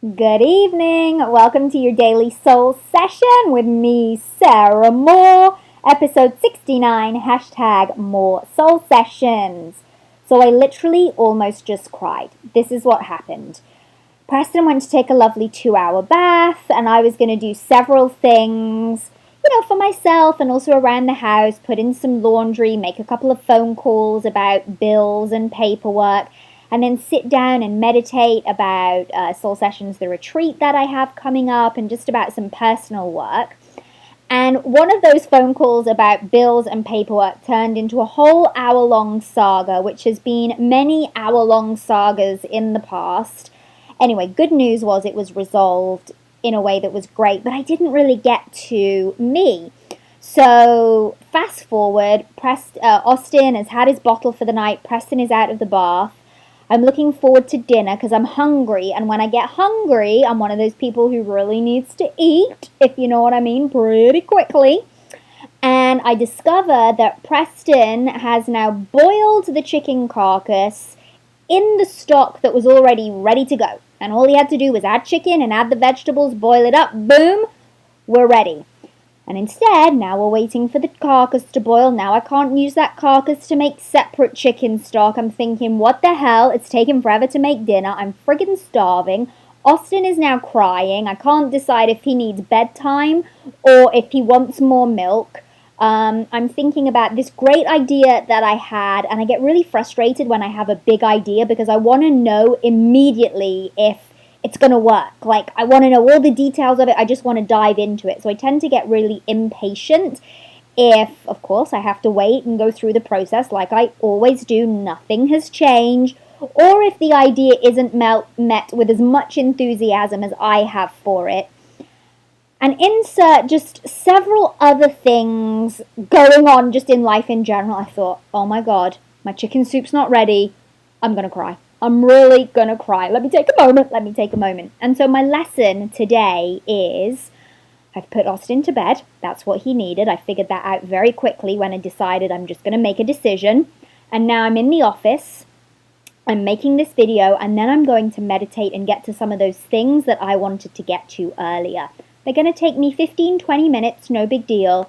Good evening. Welcome to your daily soul session with me, Sarah Moore. Episode 69, hashtag more soul sessions. So I literally almost just cried. This is what happened. Preston went to take a lovely 2-hour bath, and I was going to do several things, for myself and also around the house, put in some laundry, make a couple of phone calls about bills and paperwork, and then sit down and meditate about Soul Sessions, the retreat that I have coming up, and just about some personal work. And one of those phone calls about bills and paperwork turned into a whole hour-long saga, which has been many hour-long sagas in the past. Anyway, good news was it was resolved in a way that was great, but I didn't really get to me. So fast forward, Austin has had his bottle for the night. Preston is out of the bath. I'm looking forward to dinner because I'm hungry, and when I get hungry, I'm one of those people who really needs to eat, if you know what I mean, pretty quickly. And I discover that Preston has now boiled the chicken carcass in the stock that was already ready to go. And all he had to do was add chicken and add the vegetables, boil it up, boom, we're ready. And instead, now we're waiting for the carcass to boil. Now I can't use that carcass to make separate chicken stock. I'm thinking, what the hell? It's taken forever to make dinner. I'm friggin' starving. Austin is now crying. I can't decide if he needs bedtime or if he wants more milk. I'm thinking about this great idea that I had, and I get really frustrated when I have a big idea because I want to know immediately if it's going to work. Like, I want to know all the details of it. I just want to dive into it. So I tend to get really impatient if, of course, I have to wait and go through the process like I always do. Nothing has changed. Or if the idea isn't met with as much enthusiasm as I have for it. And insert just several other things going on just in life in general. I thought, oh my God, my chicken soup's not ready. I'm going to cry. I'm really going to cry. Let me take a moment. And so my lesson today is I've put Austin to bed. That's what he needed. I figured that out very quickly when I decided I'm just going to make a decision. And now I'm in the office. I'm making this video, and then I'm going to meditate and get to some of those things that I wanted to get to earlier. They're going to take me 15-20 minutes, no big deal.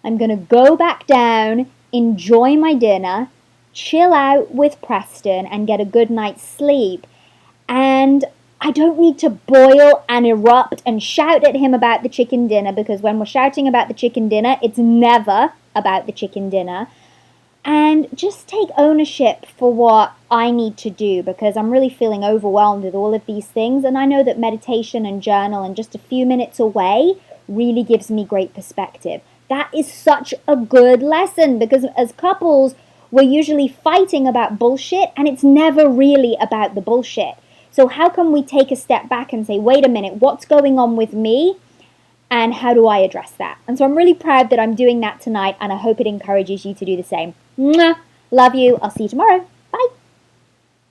I'm going to go back down, enjoy my dinner, chill out with Preston, and get a good night's sleep. And I don't need to boil and erupt and shout at him about the chicken dinner, because when we're shouting about the chicken dinner, it's never about the chicken dinner. And just take ownership for what I need to do, because I'm really feeling overwhelmed with all of these things. And I know that meditation and journal and just a few minutes away really gives me great perspective. That is such a good lesson, because as couples, we're usually fighting about bullshit, and it's never really about the bullshit. So how can we take a step back and say, wait a minute, what's going on with me? And how do I address that? And so I'm really proud that I'm doing that tonight, and I hope it encourages you to do the same. Mwah! Love you. I'll see you tomorrow.